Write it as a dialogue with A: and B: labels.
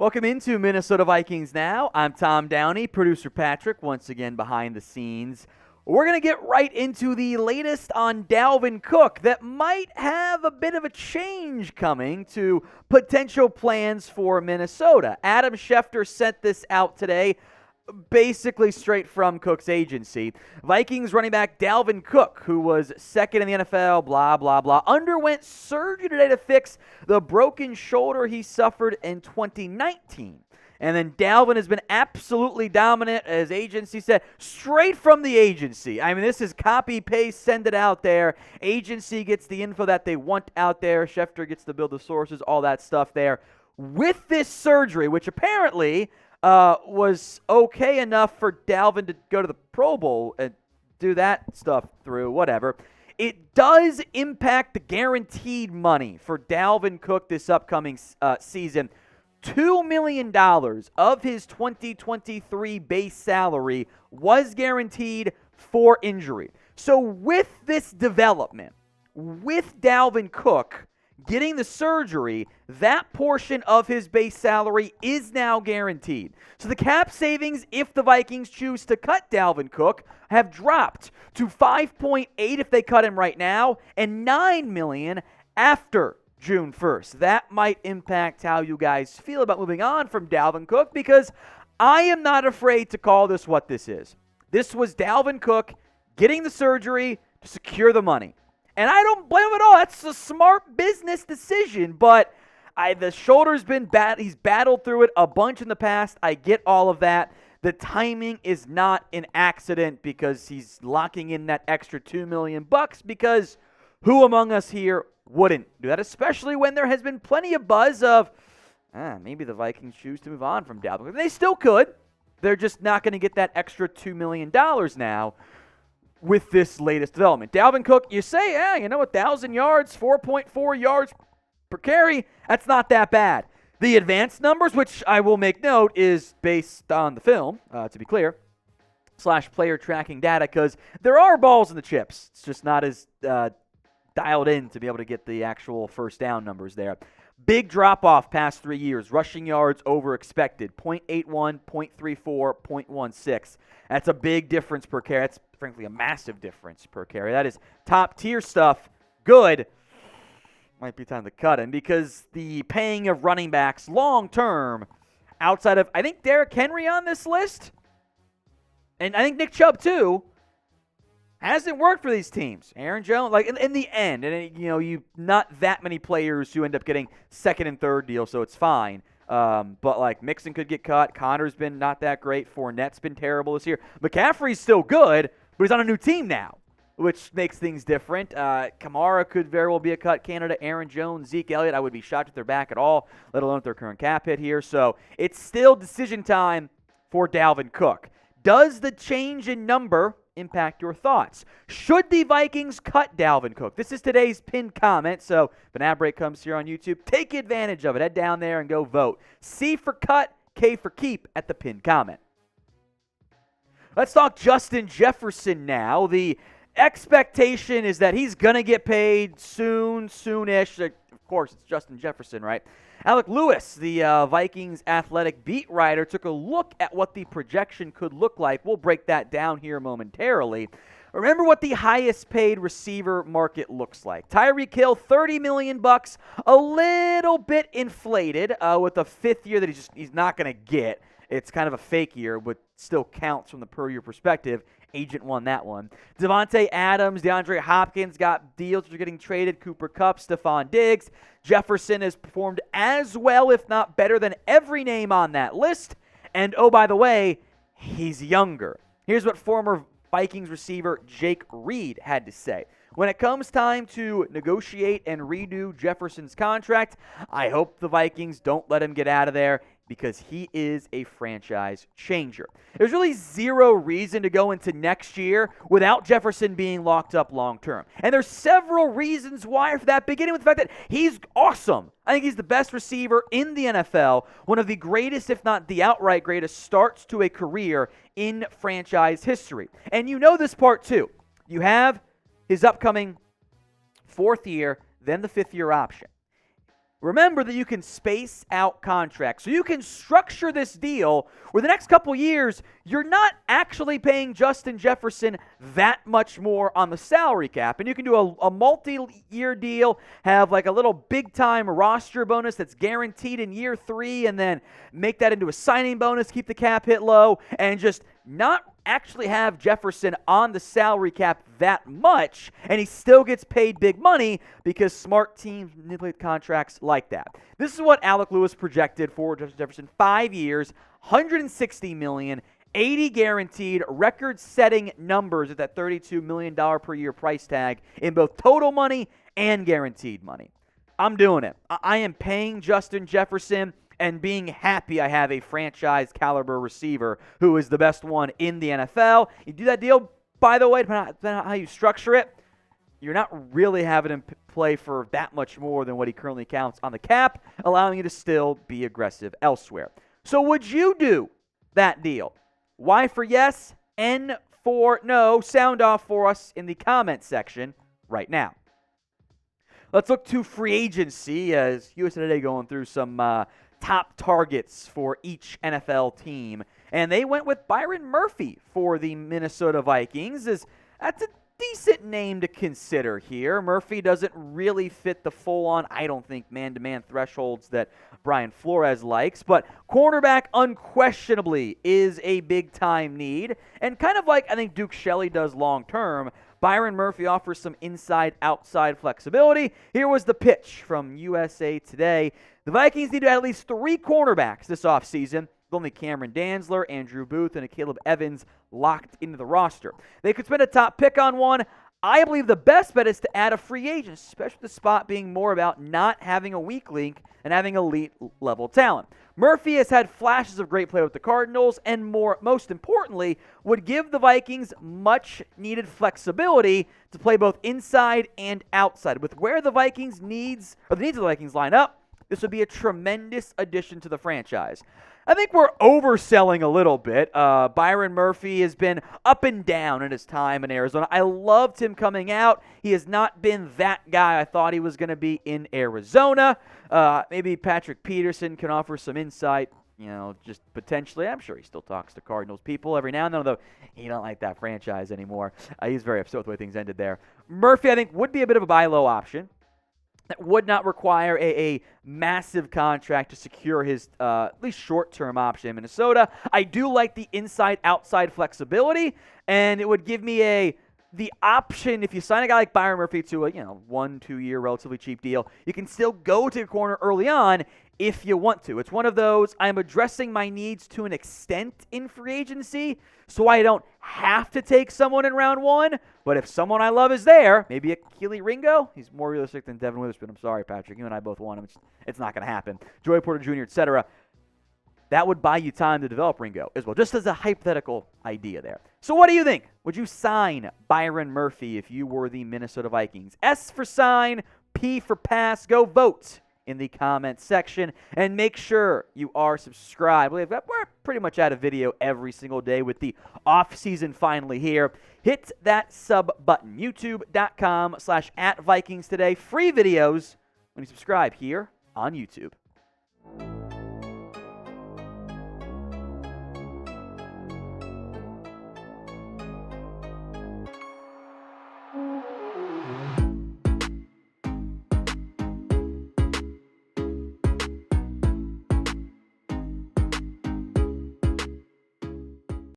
A: Welcome into Minnesota Vikings Now. I'm Tom Downey, producer Patrick, once again behind the scenes. We're going to get right into the latest on Dalvin Cook that might have a bit of a change coming to potential plans for Minnesota. Adam Shaefter sent this out today, basically straight from Cook's agency. Vikings running back Dalvin Cook, who was second in the NFL, blah, blah, blah, underwent surgery today to fix the broken shoulder he suffered in 2019. And then Dalvin has been absolutely dominant, as agency said, straight from the agency. I mean, this is copy, paste, send it out there. Agency gets the info that they want out there. Shaefter gets to build the sources, all that stuff there. With this surgery, which apparently was okay enough for Dalvin to go to the Pro Bowl and do that stuff through, whatever. It does impact the guaranteed money for Dalvin Cook this upcoming season. $2 million of his 2023 base salary was guaranteed for injury. So with this development, with Dalvin Cook getting the surgery, that portion of his base salary is now guaranteed. So the cap savings, if the Vikings choose to cut Dalvin Cook, have dropped to $5.8 if they cut him right now, and $9 million after June 1st. That might impact how you guys feel about moving on from Dalvin Cook, because I am not afraid to call this what this is. This was Dalvin Cook getting the surgery to secure the money. And I don't blame him at all. That's a smart business decision. But the shoulder's been bad. He's battled through it a bunch in the past. I get all of that. The timing is not an accident because he's locking in that extra $2 million. Because who among us here wouldn't do that? Especially when there has been plenty of buzz of maybe the Vikings choose to move on from Dalvin. They still could. They're just not going to get that extra $2 million now with this latest development. Dalvin Cook, you say, 1,000 yards, 4.4 yards per carry, that's not that bad. The advanced numbers, which I will make note, is based on the film, to be clear, / player tracking data, because there are balls in the chips. It's just not as dialed in to be able to get the actual first down numbers there. Big drop-off past 3 years. Rushing yards over expected. 0.81, 0.34, 0.16. That's a big difference per carry. That's frankly a massive difference per carry. That is top-tier stuff. Good. Might be time to cut him because the paying of running backs long-term, outside of, I think, Derrick Henry on this list, and I think Nick Chubb too, hasn't worked for these teams. Aaron Jones, in the end, and you not that many players who end up getting second and third deals, so it's fine. But Mixon could get cut. Connor's been not that great. Fournette's been terrible this year. McCaffrey's still good, but he's on a new team now, which makes things different. Kamara could very well be a cut candidate. Aaron Jones, Zeke Elliott, I would be shocked if they're back at all, let alone if their current cap hit here. So it's still decision time for Dalvin Cook. Does the change in number impact your thoughts? Should the Vikings cut Dalvin Cook? This is today's pinned comment, so if an ad break comes here on YouTube, take advantage of it. Head down there and go vote. C for cut, K for keep at the pinned comment. Let's talk Justin Jefferson now. The expectation is that he's going to get paid soonish. Of course, it's Justin Jefferson, right? Alec Lewis, the Vikings athletic beat writer, took a look at what the projection could look like. We'll break that down here momentarily. Remember what the highest paid receiver market looks like. Tyreek Hill, $30 million, a little bit inflated with a fifth year that he's not going to get. It's kind of a fake year, but still counts from the per year perspective. Agent won that one. Devontae Adams, DeAndre Hopkins got deals which are getting traded. Cooper Kupp, Stephon Diggs. Jefferson has performed as well, if not better, than every name on that list. And, oh, by the way, he's younger. Here's what former Vikings receiver Jake Reed had to say. When it comes time to negotiate and redo Jefferson's contract, I hope the Vikings don't let him get out of there because he is a franchise changer. There's really zero reason to go into next year without Jefferson being locked up long term. And there's several reasons why for that, beginning with the fact that he's awesome. I think he's the best receiver in the NFL, one of the greatest, if not the outright greatest, starts to a career in franchise history. And you know this part too. You have his upcoming fourth year, then the fifth year option. remember that you can space out contracts. So you can structure this deal where the next couple years, you're not actually paying Justin Jefferson that much more on the salary cap. And you can do a multi-year deal, have like a little big-time roster bonus that's guaranteed in year 3, and then make that into a signing bonus, keep the cap hit low, and just not actually have Jefferson on the salary cap that much, and he still gets paid big money because smart teams manipulate contracts like that. This is what Alec Lewis projected for Justin Jefferson: 5 years, $160 million, 80 guaranteed, record-setting numbers at that $32 million per year price tag in both total money and guaranteed money. I'm doing it. I am paying Justin Jefferson and being happy I have a franchise caliber receiver who is the best one in the NFL. You do that deal, by the way, depending on how you structure it, you're not really having him play for that much more than what he currently counts on the cap, allowing you to still be aggressive elsewhere. So would you do that deal? Y for yes, N for no. Sound off for us in the comment section right now. Let's look to free agency as USA Today going through some top targets for each NFL team. And they went with Byron Murphy for the Minnesota Vikings. That's a decent name to consider here. Murphy doesn't really fit the full-on, I don't think, man-to-man thresholds that Brian Flores likes. But cornerback unquestionably is a big-time need. And kind of like I think Duke Shelley does long-term, Byron Murphy offers some inside-outside flexibility. Here was the pitch from USA Today. The Vikings need to add at least 3 cornerbacks this offseason, with only Cameron Dantzler, Andrew Booth, and Caleb Evans locked into the roster. They could spend a top pick on one. I believe the best bet is to add a free agent, especially the spot being more about not having a weak link and having elite-level talent. Murphy has had flashes of great play with the Cardinals and most importantly, would give the Vikings much-needed flexibility to play both inside and outside. With where the Vikings needs of the Vikings line up, this would be a tremendous addition to the franchise. I think we're overselling a little bit. Byron Murphy has been up and down in his time in Arizona. I loved him coming out. He has not been that guy I thought he was going to be in Arizona. Maybe Patrick Peterson can offer some insight, just potentially. I'm sure he still talks to Cardinals people every now and then, although he don't like that franchise anymore. He's very upset with the way things ended there. Murphy, I think, would be a bit of a buy low option. That would not require a massive contract to secure his at least short-term option in Minnesota. I do like the inside-outside flexibility, and it would give me the option, if you sign a guy like Byron Murphy to a 1-2 year relatively cheap deal, you can still go to a corner early on if you want to. It's one of those, I'm addressing my needs to an extent in free agency, so I don't have to take someone in round 1, but if someone I love is there, maybe a Keely Ringo, he's more realistic than Devin Witherspoon. I'm sorry, Patrick, you and I both want him. It's not going to happen. Joey Porter Jr., etc. That would buy you time to develop Ringo as well, just as a hypothetical idea there. So what do you think? Would you sign Byron Murphy if you were the Minnesota Vikings? S for sign, P for pass. Go vote in the comments section, and make sure you are subscribed. We're pretty much at a video every single day with the off season finally here. Hit that sub button, youtube.com/@Vikings Today. Free videos when you subscribe here on YouTube.